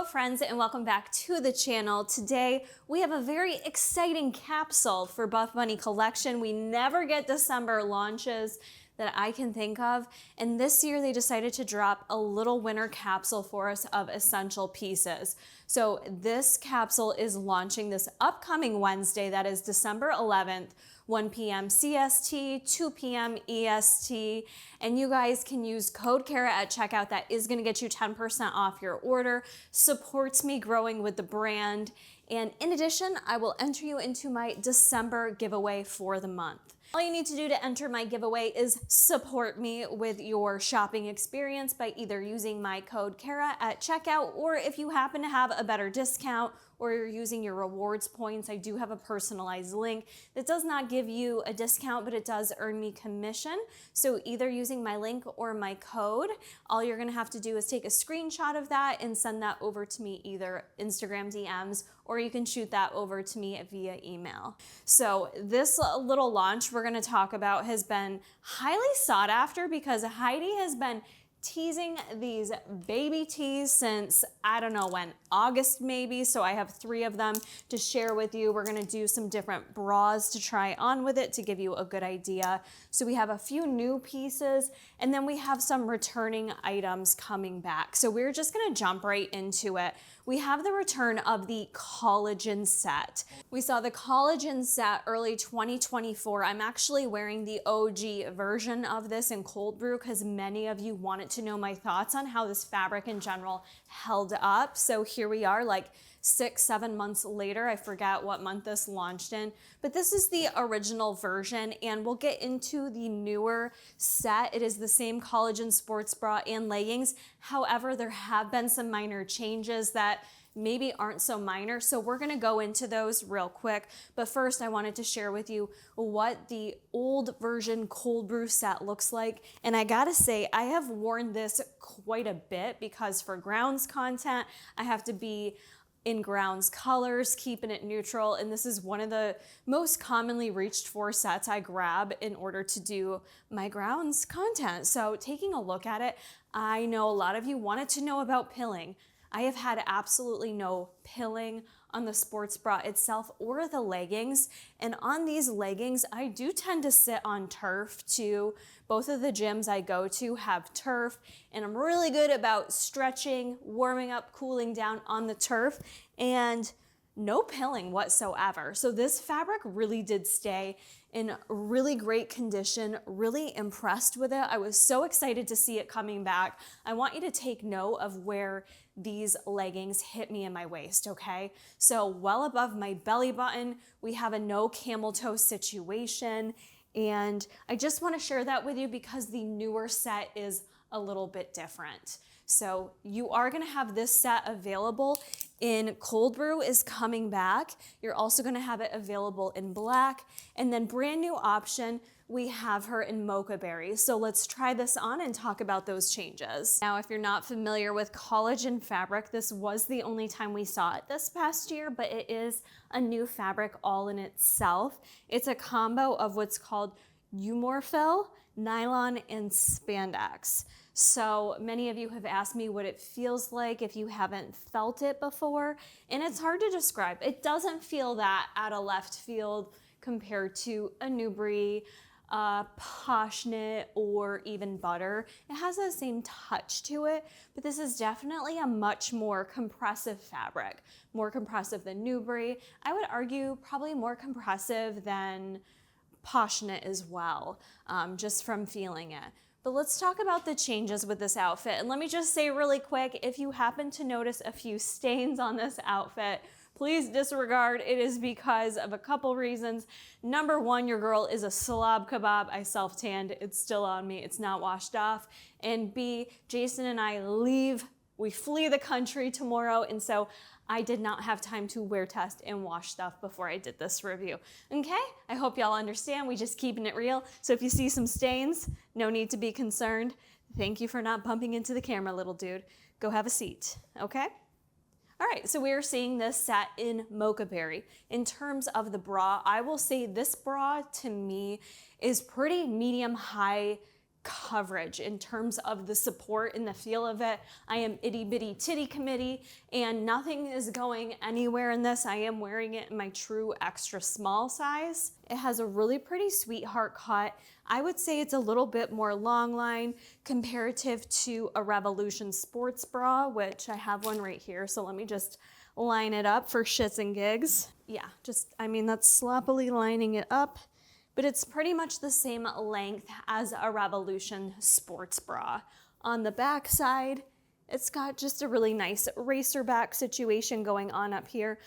Hello friends, and welcome back to the channel. Today we have a very exciting capsule for Buffbunny collection. We never get December launches that I can think of, and this year they decided to drop a little winter capsule for us of essential pieces. So this capsule is launching this upcoming Wednesday, that is December 11th, 1 p.m. CST, 2 p.m. EST, and you guys can use code Kara at checkout. That is going to get you 10% off your order, supports me growing with the brand, and in addition, I will enter you into my December giveaway for the month. All you need to do to enter my giveaway is support me with your shopping experience by either using my code Kara at checkout, or if you happen to have a better discount or you're using your rewards points, I do have a personalized link that does not give you a discount, but it does earn me commission. So either using my link or my code, all you're gonna have to do is take a screenshot of that and send that over to me, either Instagram DMs, or you can shoot that over to me via email. So this little launch we're gonna talk about has been highly sought after because Heidi has been teasing these baby tees since, I don't know when, August maybe, so I have 3 of them to share with you. We're gonna do some different bras to try on with it to give you a good idea. So we have a few new pieces, and then we have some returning items coming back. So we're just gonna jump right into it. We have the return of the collagen set. We saw the collagen set early 2024. I'm actually wearing the OG version of this in cold brew because many of you wanted to know my thoughts on how this fabric in general held up. So here we are, like 6-7 months later. I forget what month this launched in, but this is the original version, and we'll get into the newer set. It is the same collagen sports bra and leggings. However, there have been some minor changes that maybe aren't so minor, so we're gonna go into those real quick. But first, I wanted to share with you what the old version cold brew set looks like. And I gotta say, I have worn this quite a bit because for grounds content, I have to be in grounds colors, keeping it neutral, and this is one of the most commonly reached for sets I grab in order to do my grounds content. So taking a look at it, I know a lot of you wanted to know about pilling. I have had absolutely no pilling on the sports bra itself or the leggings. And on these leggings, I do tend to sit on turf too. Both of the gyms I go to have turf, and I'm really good about stretching, warming up, cooling down on the turf, and no pilling whatsoever. So this fabric really did stay in really great condition, really impressed with it. I was so excited to see it coming back. I want you to take note of where these leggings hit me in my waist, okay? So well above my belly button, we have a no camel toe situation, and I just want to share that with you because the newer set is a little bit different. So you are going to have this set available in cold brew is coming back. You're also going to have it available in black, and then brand new option, we have her in mocha berry. So let's try this on and talk about those changes. Now, if you're not familiar with collagen fabric, this was the only time we saw it this past year, but it is a new fabric all in itself. It's a combo of what's called Umorphyll, nylon, and spandex. So many of you have asked me what it feels like if you haven't felt it before, and it's hard to describe. It doesn't feel that out of left field compared to a Nubri, Poshnit, or even butter. It has the same touch to it, but this is definitely a much more compressive fabric, more compressive than Nubri. I would argue probably more compressive than Poshnit as well, just from feeling it. But let's talk about the changes with this outfit. And let me just say really quick, if you happen to notice a few stains on this outfit, please disregard. It is because of a couple reasons. Number one, your girl is a slob kebab. I self-tanned, it's still on me, it's not washed off. And B, Jason and I we flee the country tomorrow, and so I did not have time to wear test and wash stuff before I did this review. Okay, I hope y'all understand, we just keeping it real. So if you see some stains, no need to be concerned. Thank you for not bumping into the camera, little dude. Go have a seat, okay? All right, so we are seeing this set in mocha berry. In terms of the bra, I will say this bra to me is pretty medium high coverage in terms of the support and the feel of it. I am itty bitty titty committee and nothing is going anywhere in this. I am wearing it in my true extra small size. It has a really pretty sweetheart cut. I would say it's a little bit more long line comparative to a Revolution sports bra, which I have one right here. So let me just line it up for shits and gigs. Yeah, that's sloppily lining it up. But it's pretty much the same length as a Revolution sports bra. On the back side, it's got just a really nice racer back situation going on up here.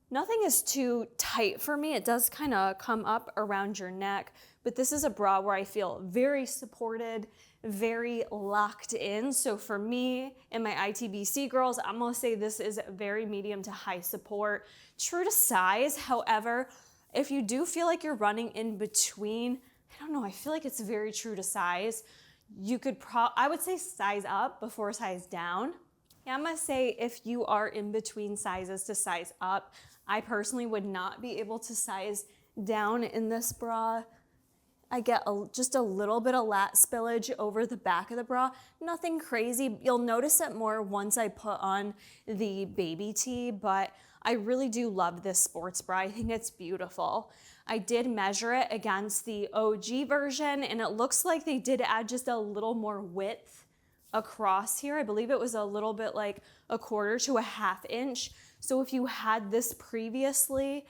Nothing is too tight for me. It does kind of come up around your neck, but this is a bra where I feel very supported, very locked in. So for me and my ITBC girls, I'm gonna say this is very medium to high support, true to size. However, if you do feel like you're running in between, I don't know, I feel like it's very true to size. You could I would say size up before size down. Yeah, I'm gonna say if you are in between sizes to size up, I personally would not be able to size down in this bra. I get just a little bit of lat spillage over the back of the bra. Nothing crazy. You'll notice it more once I put on the baby tee, but I really do love this sports bra. I think it's beautiful. I did measure it against the OG version, and it looks like they did add just a little more width across here. I believe it was a little bit like 1/4 to a 1/2 inch. So if you had this previously,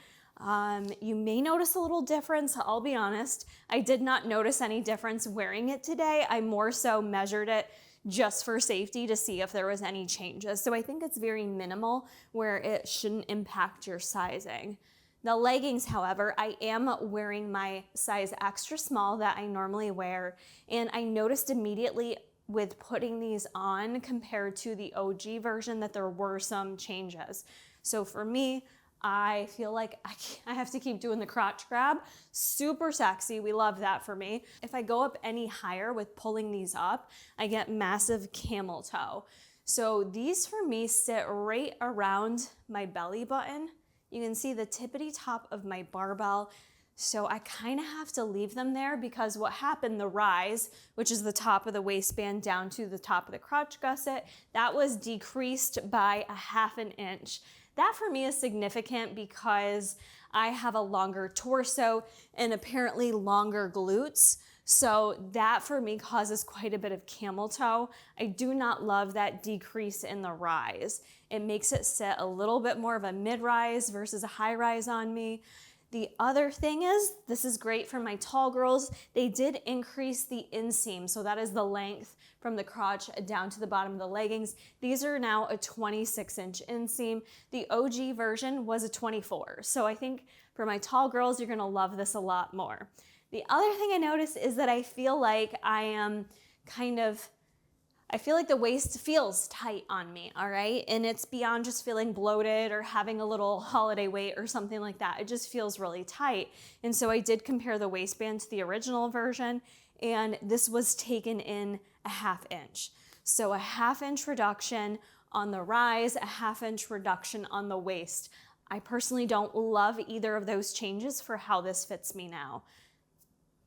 you may notice a little difference. I'll be honest, I did not notice any difference wearing it today. I more so measured it just for safety to see if there was any changes. So I think it's very minimal where it shouldn't impact your sizing. The leggings, however, I am wearing my size extra small that I normally wear, and I noticed immediately with putting these on compared to the OG version that there were some changes. So for me, I feel like I have to keep doing the crotch grab. Super sexy, we love that for me. If I go up any higher with pulling these up, I get massive camel toe. So these for me sit right around my belly button. You can see the tippity top of my barbell. So I kind of have to leave them there because what happened, the rise, which is the top of the waistband down to the top of the crotch gusset, that was decreased by a 1/2 inch. That for me is significant because I have a longer torso and apparently longer glutes. So that for me causes quite a bit of camel toe. I do not love that decrease in the rise. It makes it sit a little bit more of a mid-rise versus a high rise on me. The other thing is, this is great for my tall girls. They did increase the inseam, so that is the length from the crotch down to the bottom of the leggings. These are now a 26-inch inseam. The OG version was a 24. So I think for my tall girls, you're gonna love this a lot more. The other thing I noticed is that I feel like I feel like the waist feels tight on me, all right? And it's beyond just feeling bloated or having a little holiday weight or something like that. It just feels really tight. And so I did compare the waistband to the original version, and this was taken in a 1/2 inch. So a 1/2 inch reduction on the rise, a 1/2 inch reduction on the waist. I personally don't love either of those changes for how this fits me now.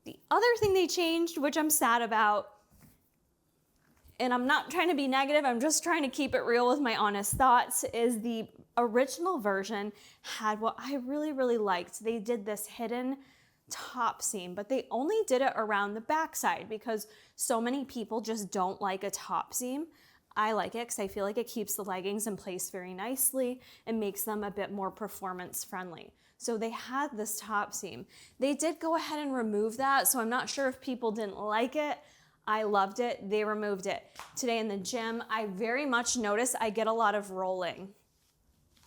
The other thing they changed, which I'm sad about, and I'm not trying to be negative, I'm just trying to keep it real with my honest thoughts, is the original version had what I really, really liked. They did this hidden top seam, but they only did it around the backside because so many people just don't like a top seam. I like it because I feel like it keeps the leggings in place very nicely and makes them a bit more performance friendly. So they had this top seam. They did go ahead and remove that, so I'm not sure if people didn't like it. I loved it. They removed it. Today in the gym, I very much notice I get a lot of rolling.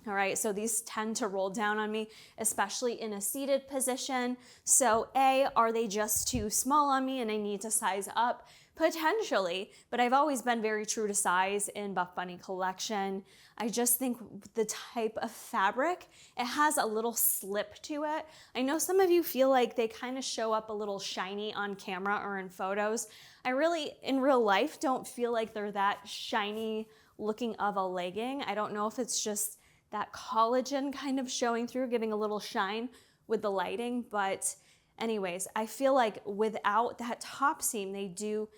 All right, so these tend to roll down on me, especially in a seated position. So A, are they just too small on me and I need to size up? Potentially, but I've always been very true to size in Buffbunny collection. I just think the type of fabric, it has a little slip to it. I know some of you feel like they kind of show up a little shiny on camera or in photos. I really, in real life, don't feel like they're that shiny looking of a legging. I don't know if it's just that collagen kind of showing through, giving a little shine with the lighting, but Anyways, I feel like without that top seam, they do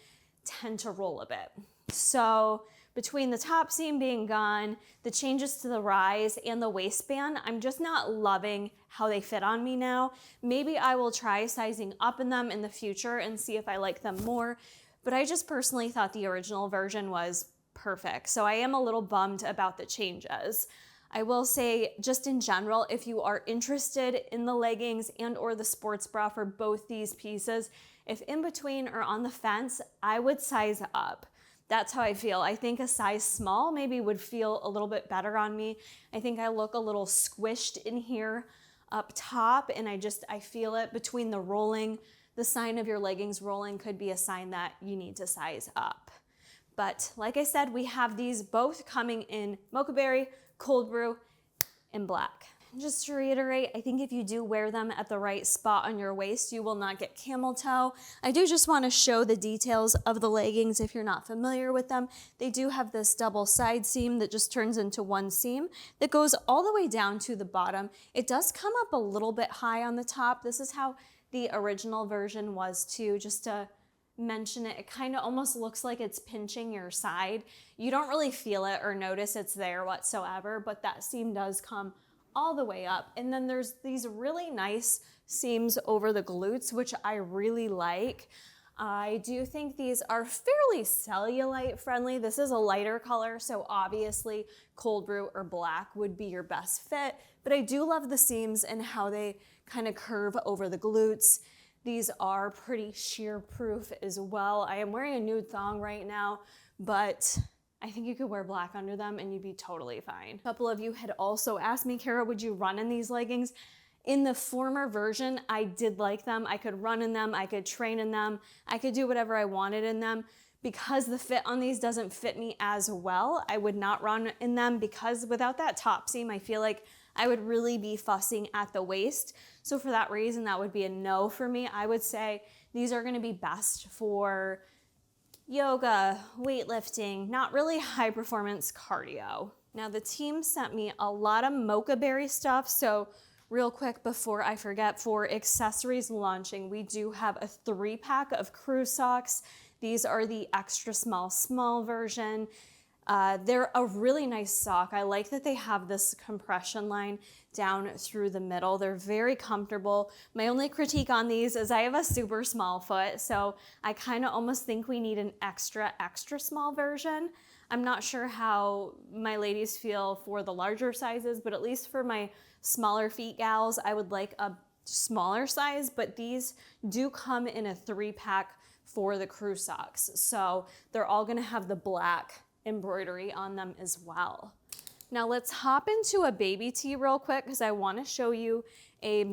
tend to roll a bit. So between the top seam being gone, the changes to the rise and the waistband, I'm just not loving how they fit on me now. Maybe I will try sizing up in them in the future and see if I like them more, but I just personally thought the original version was perfect. So I am a little bummed about the changes. I will say, just in general, if you are interested in the leggings and or the sports bra for both these pieces, if in between or on the fence, I would size up. That's how I feel. I think a size small maybe would feel a little bit better on me. I think I look a little squished in here up top, and I feel it between the rolling. The sign of your leggings rolling could be a sign that you need to size up. But like I said, we have these both coming in Mocha Berry, Cold Brew, and Black. Just to reiterate, I think if you do wear them at the right spot on your waist, you will not get camel toe. I do just want to show the details of the leggings if you're not familiar with them. They do have this double side seam that just turns into one seam that goes all the way down to the bottom. It does come up a little bit high on the top. This is how the original version was too, just to mention it. It kind of almost looks like it's pinching your side. You don't really feel it or notice it's there whatsoever, but that seam does come all the way up. And then there's these really nice seams over the glutes, which I really like. I do think these are fairly cellulite friendly. This is a lighter color, so obviously Cold Brew or Black would be your best fit, but I do love the seams and how they kind of curve over the glutes. These are pretty shear proof as well. I am wearing a nude thong right now, but I think you could wear black under them and you'd be totally fine. A couple of you had also asked me, Kara, would you run in these leggings? In the former version, I did like them. I could run in them, I could train in them, I could do whatever I wanted in them. Because the fit on these doesn't fit me as well, I would not run in them, because without that top seam, I feel like I would really be fussing at the waist. So for that reason, that would be a no for me. I would say these are gonna be best for yoga, weightlifting, not really high performance cardio. Now the team sent me a lot of Mocha Berry stuff, so real quick before I forget, for accessories launching, we do have a 3-pack of crew socks. These are the extra small version. They're a really nice sock. I like that they have this compression line down through the middle. They're very comfortable. My only critique on these is I have a super small foot, so I kind of almost think we need an extra small version. I'm not sure how my ladies feel for the larger sizes, but at least for my smaller feet gals, I would like a smaller size, but these do come in a 3-pack for the crew socks. So they're all gonna have the black embroidery on them as well. Now let's hop into a baby tee real quick, because I want to show you a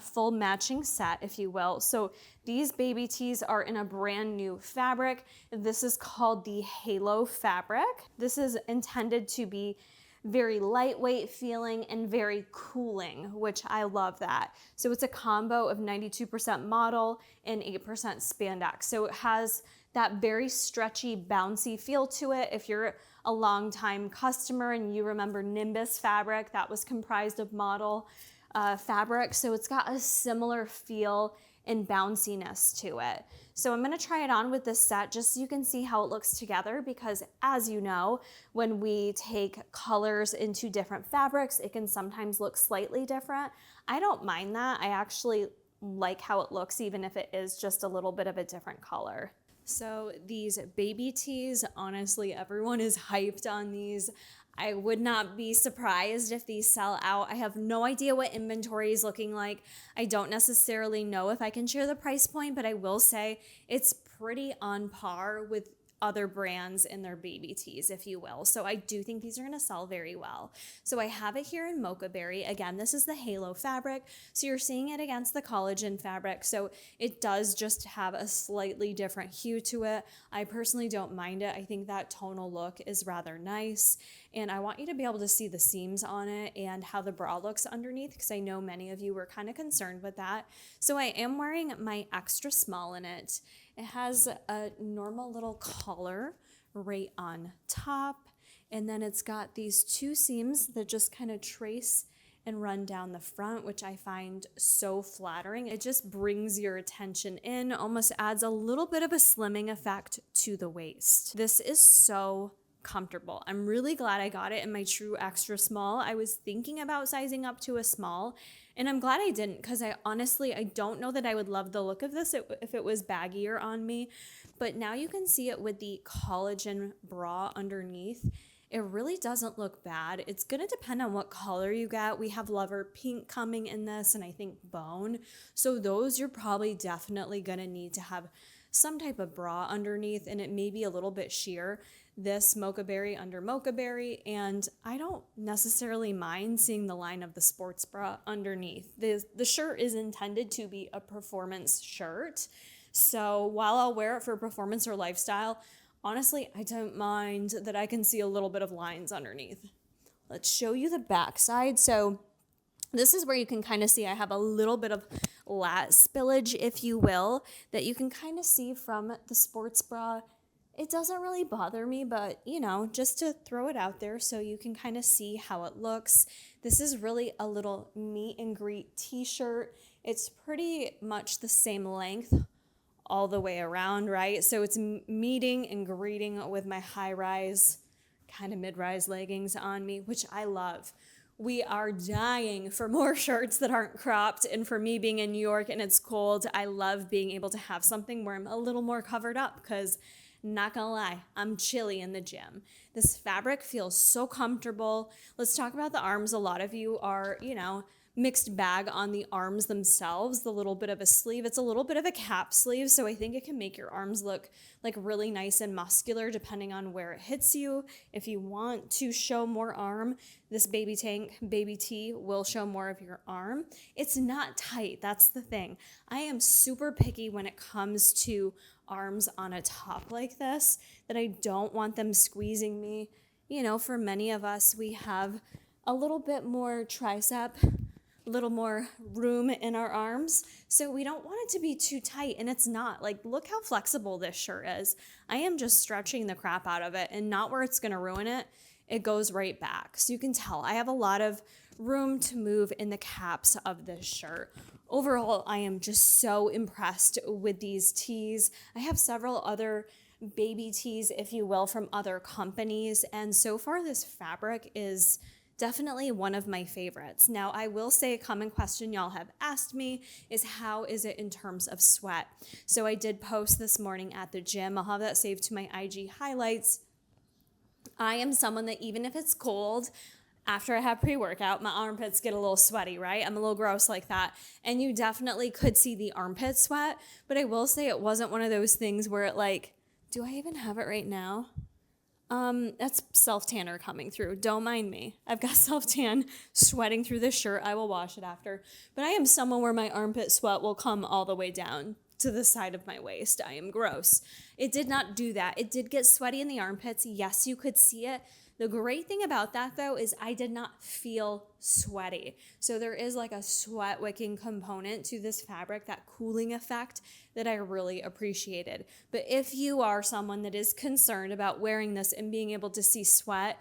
full matching set, if you will. So these baby tees are in a brand new fabric. This is called the Halo fabric. This is intended to be very lightweight feeling and very cooling, which I love that. So it's a combo of 92% model and 8% spandex. So it has that very stretchy, bouncy feel to it. If you're a longtime customer and you remember Nimbus fabric, that was comprised of model fabric. So it's got a similar feel and bounciness to it. So I'm gonna try it on with this set just so you can see how it looks together, because as you know, when we take colors into different fabrics, it can sometimes look slightly different. I don't mind that. I actually like how it looks, even if it is just a little bit of a different color. So these baby tees, honestly, everyone is hyped on these. I would not be surprised if these sell out. I have no idea what inventory is looking like. I don't necessarily know if I can share the price point, but I will say it's pretty on par with other brands in their baby tees, if you will. So I do think these are gonna sell very well. So I have it here in Mocha Berry. Again, this is the Halo fabric. So you're seeing it against the collagen fabric. So it does just have a slightly different hue to it. I personally don't mind it. I think that tonal look is rather nice. And I want you to be able to see the seams on it and how the bra looks underneath, because I know many of you were kind of concerned with that. So I am wearing my extra small in it. It has a normal little collar right on top, and then it's got these 2 seams that just kind of trace and run down the front, which I find so flattering. It just brings your attention in, almost adds a little bit of a slimming effect to the waist. This is so comfortable. I'm really glad I got it in my true extra small. I was thinking about sizing up to a small, and I'm glad I didn't, because I don't know that I would love the look of this if it was baggier on me. But now you can see it with the collagen bra underneath. It really doesn't look bad. It's going to depend on what color you get. We have Lover Pink coming in this, and I think Bone. So those you're probably definitely going to need to have some type of bra underneath, and it may be a little bit sheer. This Mocha Berry under Mocha Berry, and I don't necessarily mind seeing the line of the sports bra underneath. The shirt is intended to be a performance shirt, so while I'll wear it for performance or lifestyle, honestly, I don't mind that I can see a little bit of lines underneath. Let's show you the back side. So this is where you can kind of see I have a little bit of lat spillage, if you will, that you can kind of see from the sports bra. It doesn't really bother me, but just to throw it out there so you can kind of see how it looks. This is really a little meet and greet t-shirt. It's pretty much the same length all the way around, right? So it's meeting and greeting with my high-rise, kind of mid-rise leggings on me, which I love. We are dying for more shirts that aren't cropped, and for me being in New York and it's cold, I love being able to have something where I'm a little more covered up, because not gonna lie, I'm chilly in the gym. This fabric feels so comfortable. Let's talk about the arms. A lot of you are, mixed bag on the arms themselves, the little bit of a sleeve. It's a little bit of a cap sleeve, so I think it can make your arms look like really nice and muscular depending on where it hits you. If you want to show more arm, this baby tee will show more of your arm. It's not tight, that's the thing. I am super picky when it comes to arms on a top like this, that I don't want them squeezing me. For many of us, we have a little bit more tricep, little more room in our arms, so we don't want it to be too tight, and it's not. Like, look how flexible this shirt is. I am just stretching the crap out of it, and not where it's going to ruin it. It goes right back. So you can tell I have a lot of room to move in the caps of this shirt. Overall, I am just so impressed with these tees. I have several other baby tees, if you will, from other companies, and so far this fabric is definitely one of my favorites. Now, I will say a common question y'all have asked me is, how is it in terms of sweat? So I did post this morning at the gym. I'll have that saved to my IG highlights. I am someone that even if it's cold, after I have pre-workout, my armpits get a little sweaty, right? I'm a little gross like that. And you definitely could see the armpit sweat, but I will say it wasn't one of those things where it do I even have it right now? That's self-tanner coming through. Don't mind me. I've got self-tan sweating through this shirt. I will wash it after. But I am someone where my armpit sweat will come all the way down to the side of my waist. I am gross. It did not do that. It did get sweaty in the armpits. Yes, you could see it. The great thing about that, though, is I did not feel sweaty. So there is like a sweat wicking component to this fabric, that cooling effect that I really appreciated. But if you are someone that is concerned about wearing this and being able to see sweat,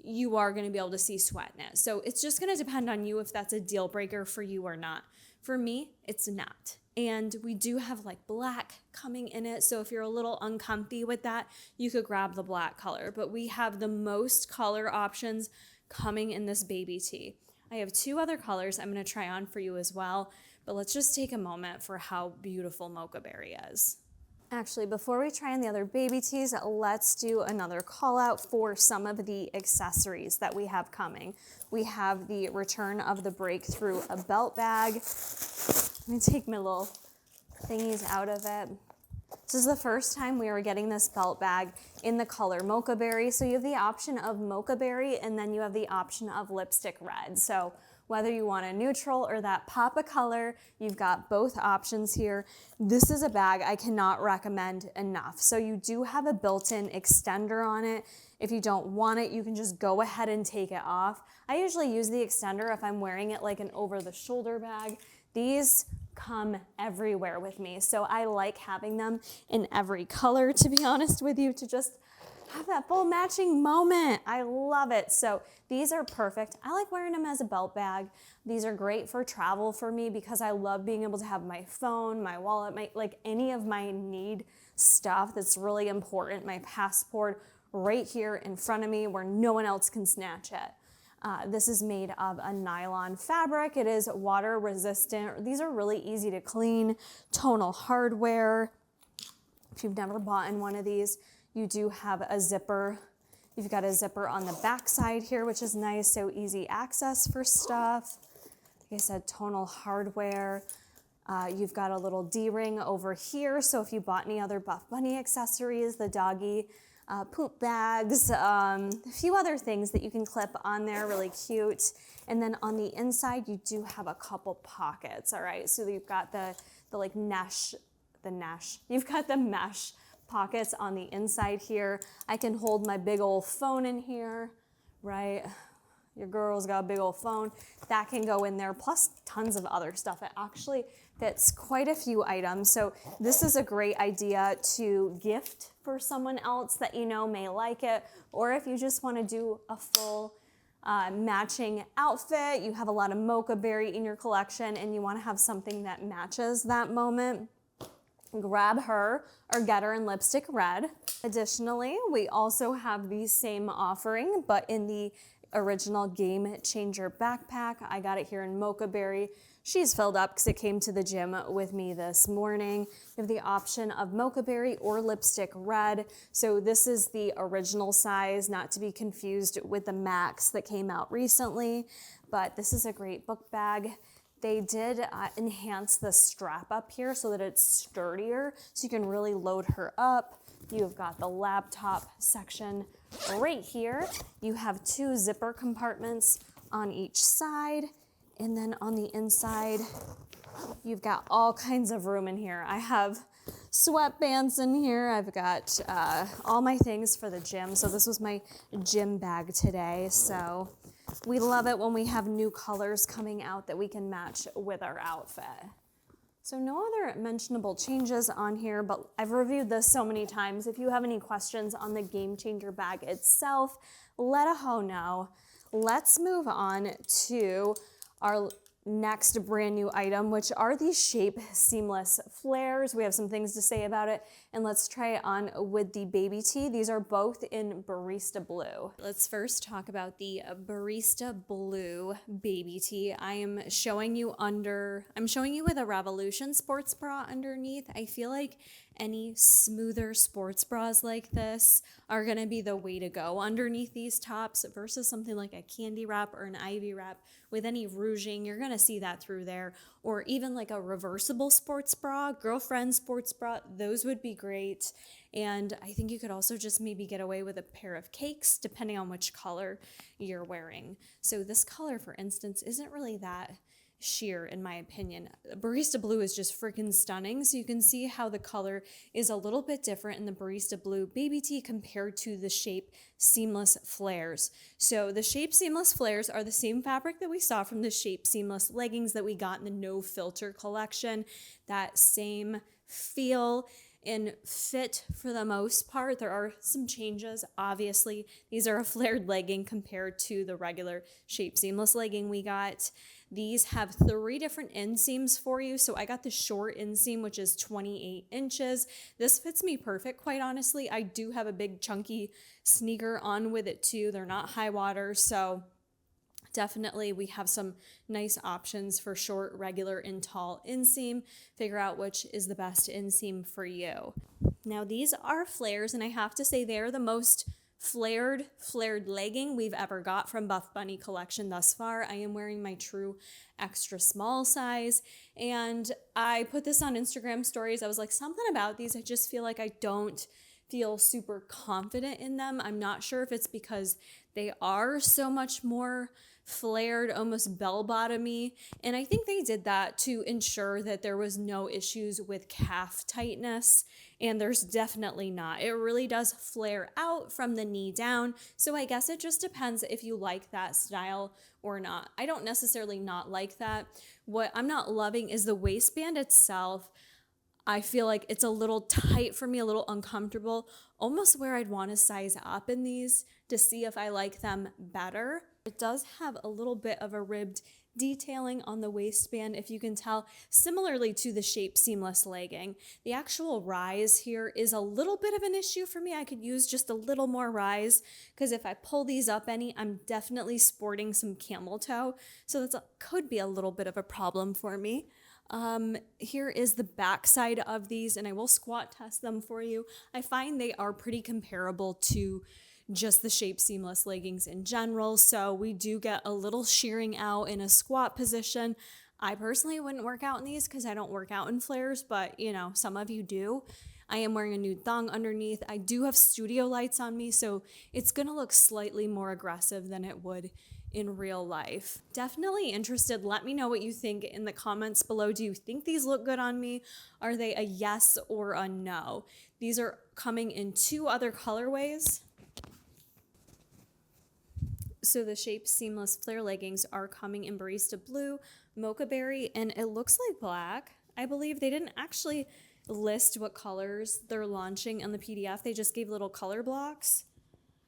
you are going to be able to see sweat in it. So it's just going to depend on you if that's a deal breaker for you or not. For me, it's not. And we do have black coming in it. So if you're a little uncomfy with that, you could grab the black color. But we have the most color options coming in this baby tee. I have two other colors I'm going to try on for you as well. But let's just take a moment for how beautiful Mocha Berry is. Actually, before we try on the other baby tees, let's do another call out for some of the accessories that we have coming. We have the return of the Breakthrough belt bag. Let me take my little thingies out of it. This is the first time we are getting this belt bag in the color Mocha Berry. So you have the option of Mocha Berry, and then you have the option of lipstick red. So whether you want a neutral or that pop of color, you've got both options here. This is a bag I cannot recommend enough. So you do have a built-in extender on it. If you don't want it, you can just go ahead and take it off. I usually use the extender if I'm wearing it like an over-the-shoulder bag. These come everywhere with me, so I like having them in every color, to be honest with you, to just have that full matching moment. I love it. So these are perfect. I like wearing them as a belt bag. These are great for travel for me because I love being able to have my phone, my wallet, like any of my need stuff that's really important, my passport right here in front of me where no one else can snatch it. This is made of a nylon fabric. It is water resistant. These are really easy to clean, tonal hardware. If you've never bought in one of these, you do have a zipper. You've got a zipper on the back side here, which is nice, so easy access for stuff. Like I said, tonal hardware. You've got a little D-ring over here, so if you bought any other Buffbunny accessories, the doggy poop bags, a few other things that you can clip on there, really cute. And then on the inside, you do have a couple pockets, all right? So you've got the like you've got the mesh pockets on the inside here. I can hold my big old phone in here, right? Your girl's got a big old phone. That can go in there, plus tons of other stuff. It actually fits quite a few items. So this is a great idea to gift for someone else that you know may like it, or if you just want to do a full matching outfit, you have a lot of mocha berry in your collection and you want to have something that matches that moment, grab her or get her in lipstick red. Additionally, we also have the same offering, but in the original Game Changer backpack. I got it here in mocha berry. She's filled up because it came to the gym with me this morning. You have the option of mocha berry or lipstick red. So this is the original size, not to be confused with the Max that came out recently, but this is a great book bag. They did enhance the strap up here so that it's sturdier, so you can really load her up. You've got the laptop section right here. You have 2 zipper compartments on each side. And then on the inside, you've got all kinds of room in here. I have sweatbands in here. I've got all my things for the gym. So this was my gym bag today. So we love it when we have new colors coming out that we can match with our outfit. So no other mentionable changes on here, but I've reviewed this so many times. If you have any questions on the Game Changer bag itself, let a hoe know. Let's move on to our next brand new item, which are these Shape Seamless Flares. We have some things to say about it, and let's try it on with the baby tee. These are both in Barista Blue. Let's first talk about the Barista Blue baby tee. I'm showing you with a Revolution sports bra underneath. I feel like any smoother sports bras like this are gonna be the way to go underneath these tops versus something like a candy wrap or an ivy wrap with any rouging. You're gonna see that through there, or even like a reversible sports bra, girlfriend sports bra, those would be great. And I think you could also just maybe get away with a pair of cakes depending on which color you're wearing. So this color, for instance, isn't really that sheer in my opinion. Barista Blue is just freaking stunning. So you can see how the color is a little bit different in the Barista Blue baby tee compared to the Shape Seamless Flares. So the Shape Seamless Flares are the same fabric that we saw from the Shape Seamless leggings that we got in the No Filter collection. That same feel and fit for the most part. There are some changes, obviously. These are a flared legging compared to the regular Shape Seamless legging we got. These have 3 different inseams for you. So I got the short inseam, which is 28 inches. This fits me perfect, quite honestly. I do have a big chunky sneaker on with it too. They're not high water, so definitely we have some nice options for short, regular, and tall inseam. Figure out which is the best inseam for you. Now these are flares, and I have to say they're the most flared legging we've ever got from Buffbunny collection thus far. I am wearing my true extra small size, and I put this on Instagram stories. I was like, something about these, I just feel like I don't feel super confident in them. I'm not sure if it's because they are so much more flared, almost bell-bottomy, and I think they did that to ensure that there was no issues with calf tightness, and there's definitely not. It really does flare out from the knee down, so I guess it just depends if you like that style or not. I don't necessarily not like that. What I'm not loving is the waistband itself. I feel like it's a little tight for me, a little uncomfortable, almost where I'd want to size up in these to see if I like them better. It does have a little bit of a ribbed detailing on the waistband, if you can tell, similarly to the Shape Seamless legging. The actual rise here is a little bit of an issue for me. I could use just a little more rise, because if I pull these up any, I'm definitely sporting some camel toe, so that could be a little bit of a problem for me. Here is the back side of these, and I will squat test them for you. I find they are pretty comparable to just the Shape Seamless leggings in general, so we do get a little shearing out in a squat position. I personally wouldn't work out in these because I don't work out in flares, but you know, some of you do. I am wearing a nude thong underneath. I do have studio lights on me, so it's gonna look slightly more aggressive than it would in real life. Definitely interested. Let me know what you think in the comments below. Do you think these look good on me? Are they a yes or a no? These are coming in 2 other colorways. So the Shape Seamless flare leggings are coming in Barista Blue, Mocha Berry, and it looks like black. I believe they didn't actually list what colors they're launching on the PDF. They just gave little color blocks.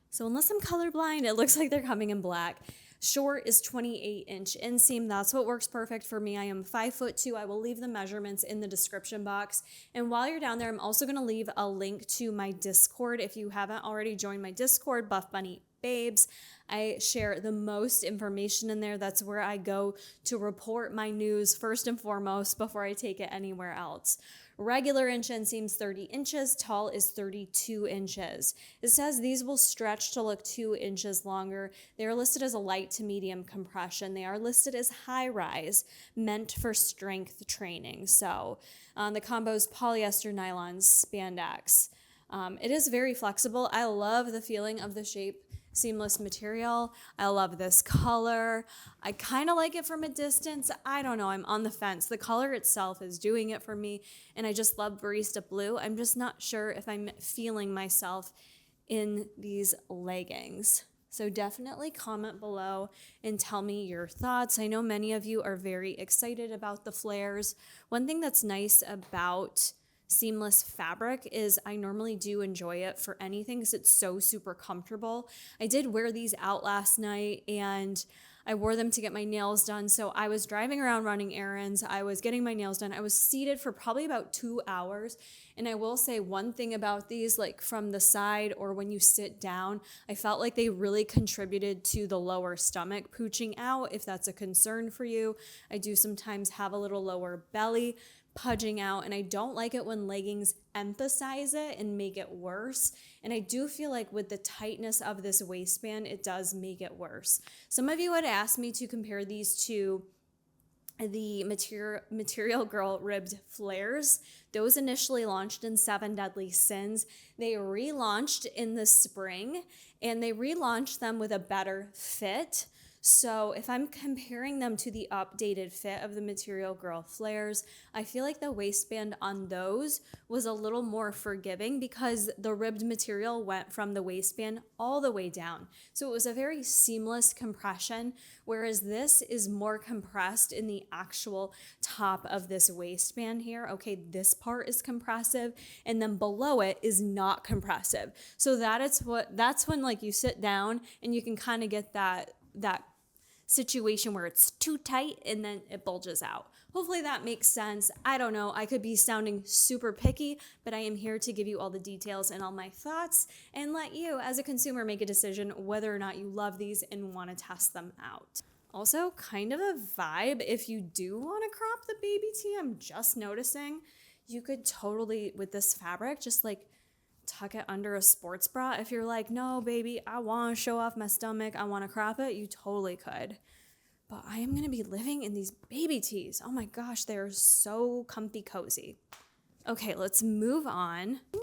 So unless I'm colorblind, it looks like they're coming in black. Short is 28-inch inseam. That's what works perfect for me. I am 5'2". I will leave the measurements in the description box. And while you're down there, I'm also going to leave a link to my Discord. If you haven't already joined my Discord, Buffbunny Babes, I share the most information in there. That's where I go to report my news first and foremost before I take it anywhere else. Regular inch inseam's 30 inches, tall is 32 inches. It says these will stretch to look 2 inches longer. They are listed as a light to medium compression. They are listed as high rise, meant for strength training. So the combo is polyester, nylon, spandex. It is very flexible. I love the feeling of the Shape Seamless material. I love this color. I kind of like it from a distance. I don't know. I'm on the fence. The color itself is doing it for me, and I just love Barista Blue. I'm just not sure if I'm feeling myself in these leggings. So definitely comment below and tell me your thoughts. I know many of you are very excited about the flares. One thing that's nice about seamless fabric is I normally do enjoy it for anything because it's so super comfortable. I did wear these out last night and I wore them to get my nails done. So I was driving around running errands. I was getting my nails done. I was seated for probably about 2 hours. And I will say one thing about these, like from the side or when you sit down, I felt like they really contributed to the lower stomach pooching out. If that's a concern for you, I do sometimes have a little lower belly pudging out, and I don't like it when leggings emphasize it and make it worse. And I do feel like with the tightness of this waistband, it does make it worse. Some of you had asked me to compare these to the Material Girl ribbed flares. Those initially launched in 7 Deadly Sins. They relaunched in the spring, and they relaunched them with a better fit. So if I'm comparing them to the updated fit of the Material Girl flares, I feel like the waistband on those was a little more forgiving because the ribbed material went from the waistband all the way down. So it was a very seamless compression, whereas this is more compressed in the actual top of this waistband here. Okay, this part is compressive, and then below it is not compressive. So that's when like you sit down and you can kind of get that situation where it's too tight and then it bulges out. Hopefully that makes sense. I don't know. I could be sounding super picky, but I am here to give you all the details and all my thoughts and let you as a consumer make a decision whether or not you love these and want to test them out. Also, kind of a vibe if you do want to crop the baby tee. I'm just noticing you could totally, with this fabric, just like tuck it under a sports bra. If you're like, no, baby, I want to show off my stomach, I want to crop it, you totally could. But I am going to be living in these baby tees. Oh my gosh, they're so comfy cozy. Okay, let's move on. Ooh,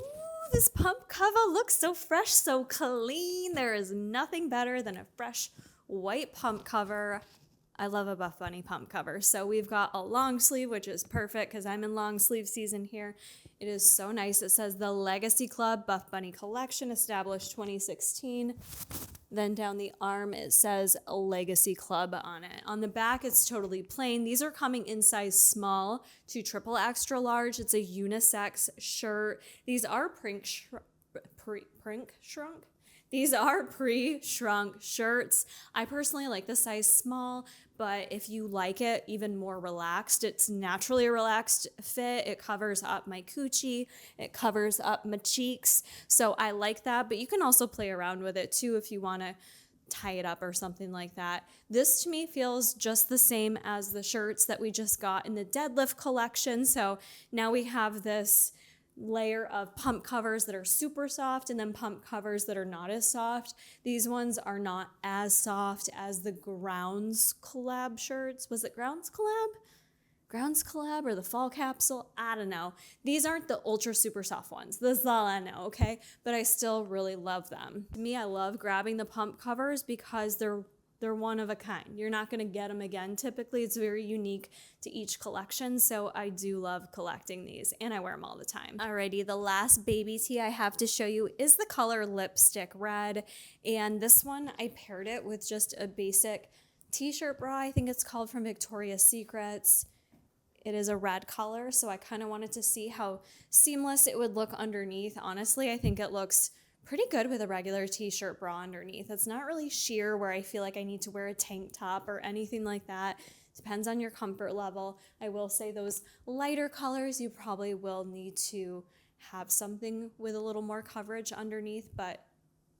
this pump cover looks so fresh, so clean. There is nothing better than a fresh white pump cover. I love a Buffbunny pump cover. So we've got a long sleeve, which is perfect because I'm in long sleeve season here. It is so nice. It says the Legacy Club Buffbunny Collection, established 2016. Then down the arm, it says a Legacy Club on it. On the back, it's totally plain. These are coming in size small to triple extra large. It's a unisex shirt. These are pre-shrunk. These are pre-shrunk shirts. I personally like the size small, but if you like it even more relaxed, it's naturally a relaxed fit. It covers up my coochie. It covers up my cheeks. So I like that, but you can also play around with it too if you want to tie it up or something like that. This to me feels just the same as the shirts that we just got in the deadlift collection. So now we have this layer of pump covers that are super soft and then pump covers that are not as soft. These ones are not as soft as the Grounds collab shirts. Was it Grounds collab? Grounds collab or the fall capsule? I don't know. These aren't the ultra super soft ones. This is all I know, okay? But I still really love them. To me, I love grabbing the pump covers because they're one of a kind. You're not gonna get them again. Typically, it's very unique to each collection, so I do love collecting these, and I wear them all the time. Alrighty, the last baby tee I have to show you is the color Lipstick Red, and this one, I paired it with just a basic t-shirt bra, I think it's called, from Victoria's Secrets. It is a red color, so I kind of wanted to see how seamless it would look underneath. Honestly, I think it looks pretty good with a regular t-shirt bra underneath. It's not really sheer where I feel like I need to wear a tank top or anything like that. Depends on your comfort level. I will say those lighter colors, you probably will need to have something with a little more coverage underneath, but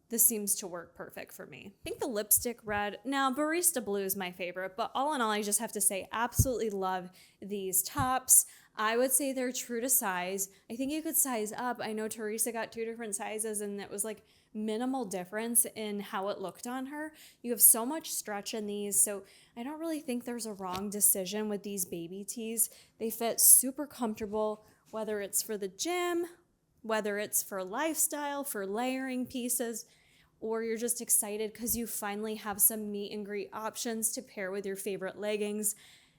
this seems to work perfect for me. I think the Lipstick Red, now Barista Blue is my favorite, but all in all, I just have to say, absolutely love these tops. I would say they're true to size. I think you could size up. I know Teresa got 2 different sizes and it was like minimal difference in how it looked on her. You have so much stretch in these, so I don't really think there's a wrong decision with these baby tees. They fit super comfortable, whether it's for the gym, whether it's for lifestyle, for layering pieces, or you're just excited because you finally have some meet and greet options to pair with your favorite leggings.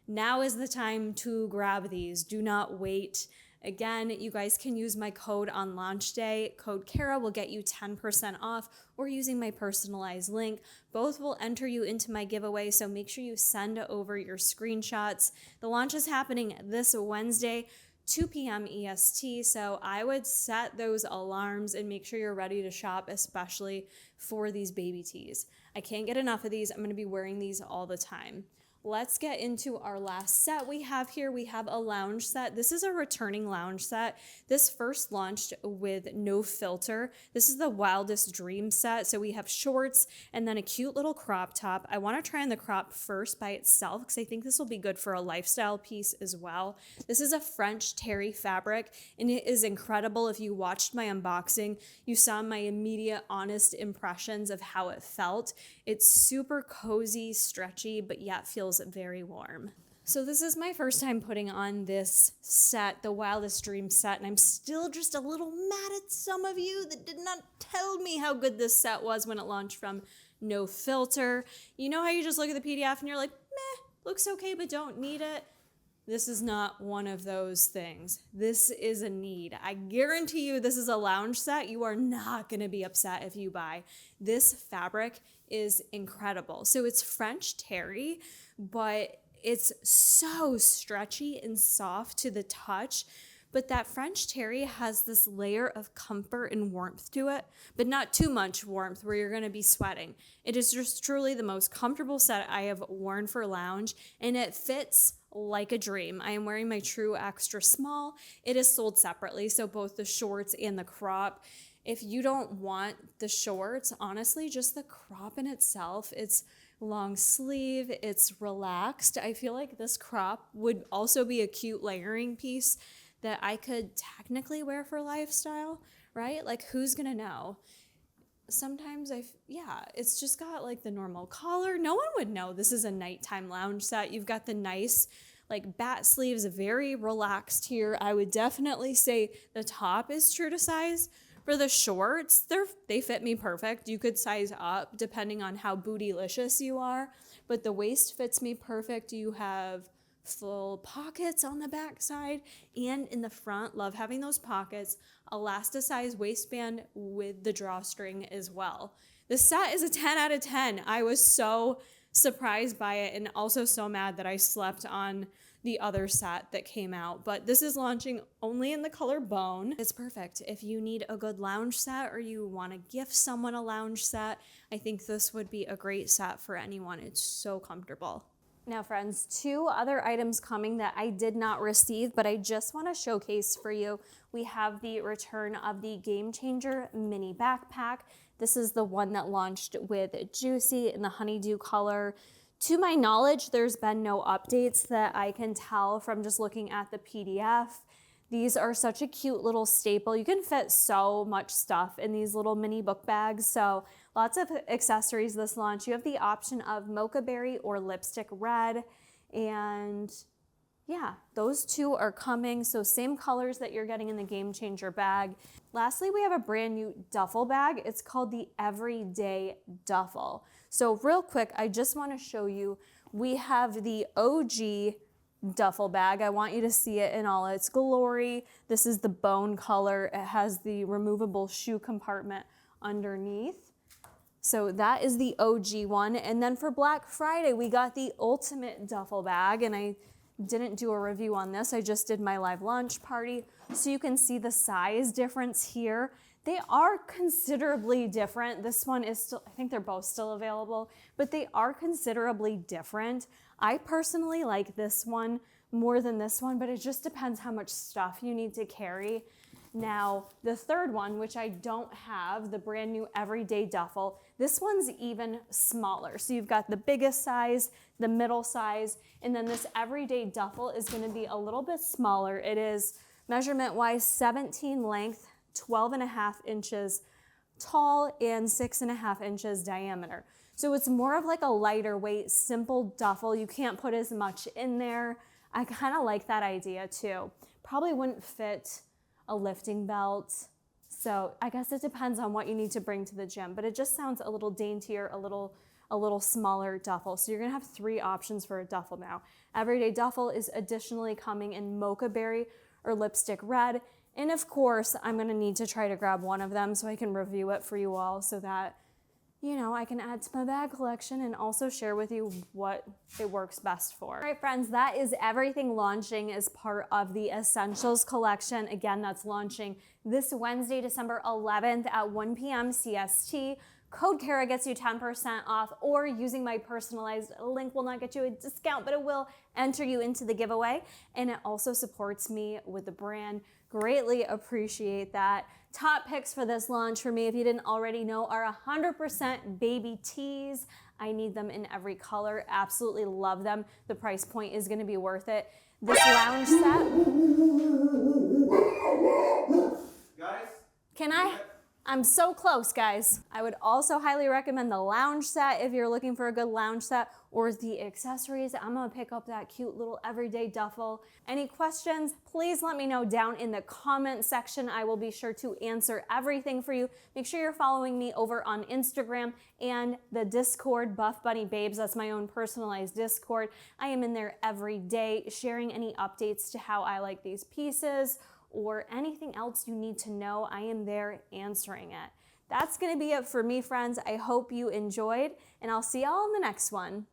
Now is the time to grab these. Do not wait. Again, you guys can use my code on launch day. Code Kara will get you 10% off, or using my personalized link. Both will enter you into my giveaway, so make sure you send over your screenshots. The launch is happening this Wednesday, 2 p.m. EST, so I would set those alarms and make sure you're ready to shop, especially for these baby tees. I can't get enough of these. I'm going to be wearing these all the time. Let's get into our last set we have here. We have a lounge set. This is a returning lounge set. This first launched with No Filter. This is the Wildest Dream set. So we have shorts and then a cute little crop top. I want to try on the crop first by itself because I think this will be good for a lifestyle piece as well. This is a French terry fabric and it is incredible. If you watched my unboxing, you saw my immediate honest impressions of how it felt. It's super cozy, stretchy, but yet feels very warm. So this is my first time putting on this set, the Wildest Dream set, and I'm still just a little mad at some of you that did not tell me how good this set was when it launched from No Filter. You know how you just look at the PDF and you're like, meh, looks okay, but don't need it? This is not one of those things. This is a need. I guarantee you this is a lounge set. You are not going to be upset if you buy. This fabric is incredible. So it's French terry, but it's so stretchy and soft to the touch. But that French terry has this layer of comfort and warmth to it, but not too much warmth where you're going to be sweating. It is just truly the most comfortable set I have worn for lounge, and it fits like a dream. I am wearing my true extra small. It is sold separately, so both the shorts and the crop. If you don't want the shorts, honestly, just the crop in itself, it's long sleeve, it's relaxed. I feel like this crop would also be a cute layering piece that I could technically wear for lifestyle, right? Like, who's gonna know? Sometimes it's just got like the normal collar. No one would know this is a nighttime lounge set. You've got the nice like bat sleeves, very relaxed here. I would definitely say the top is true to size. For the shorts, they fit me perfect. You could size up depending on how bootylicious you are, but the waist fits me perfect. You have full pockets on the back side and in the front. Love having those pockets. Elasticized waistband with the drawstring as well. The set is a 10 out of 10. I was so surprised by it and also so mad that I slept on the other set that came out. But this is launching only in the color bone. It's perfect. If you need a good lounge set or you want to gift someone a lounge set, I think this would be a great set for anyone. It's so comfortable. Now friends, 2 other items coming that I did not receive, but I just want to showcase for you. We have the return of the Game Changer mini backpack. This is the one that launched with Juicy in the honeydew color. To my knowledge, there's been no updates that I can tell from just looking at the PDF. These are such a cute little staple. You can fit so much stuff in these little mini book bags. So lots of accessories this launch. You have the option of mocha berry or lipstick red. And yeah, those 2 are coming. So same colors that you're getting in the Game Changer bag. Lastly, we have a brand new duffel bag. It's called the Everyday Duffel. So real quick, I just want to show you, we have the OG duffel bag. I want you to see it in all its glory. This is the bone color. It has the removable shoe compartment underneath. So that is the OG one. And then for Black Friday, we got the ultimate duffel bag, and I didn't do a review on this. I just did my live launch party. So you can see the size difference here. They are considerably different. This one is still, I think they're both still available, but they are considerably different. I personally like this one more than this one, but it just depends how much stuff you need to carry. Now, the third one, which I don't have, the brand new Everyday Duffel, this one's even smaller. So you've got the biggest size, the middle size, and then this Everyday Duffel is gonna be a little bit smaller. It is measurement-wise 17 length, 12.5 inches tall, and 6.5 inches diameter. So it's more of like a lighter weight, simple duffel. You can't put as much in there. I kind of like that idea too. Probably wouldn't fit a lifting belt. So I guess it depends on what you need to bring to the gym, but it just sounds a little daintier, a little smaller duffel. So you're gonna have 3 options for a duffel now. Everyday Duffel is additionally coming in mocha berry or lipstick red. And of course, I'm gonna need to try to grab one of them so I can review it for you all so that, you know, I can add to my bag collection and also share with you what it works best for. All right, friends, that is everything launching as part of the Essentials collection. Again, that's launching this Wednesday, December 11th at 1 p.m. CST. Code Kara gets you 10% off, or using my personalized link will not get you a discount, but it will enter you into the giveaway. And it also supports me with the brand. Greatly appreciate that. Top picks for this launch for me, if you didn't already know, are 100% baby tees. I need them in every color. Absolutely love them. The price point is gonna be worth it. This lounge set. Guys? Can I? I'm so close, guys. I would also highly recommend the lounge set if you're looking for a good lounge set, or the accessories. I'm gonna pick up that cute little Everyday Duffel. Any questions, please let me know down in the comment section. I will be sure to answer everything for you. Make sure you're following me over on Instagram and the Discord, Buffbunny Babes. That's my own personalized Discord. I am in there every day sharing any updates to how I like these pieces, or anything else you need to know. I am there answering it. That's gonna be it for me, friends. I hope you enjoyed, and I'll see y'all in the next one.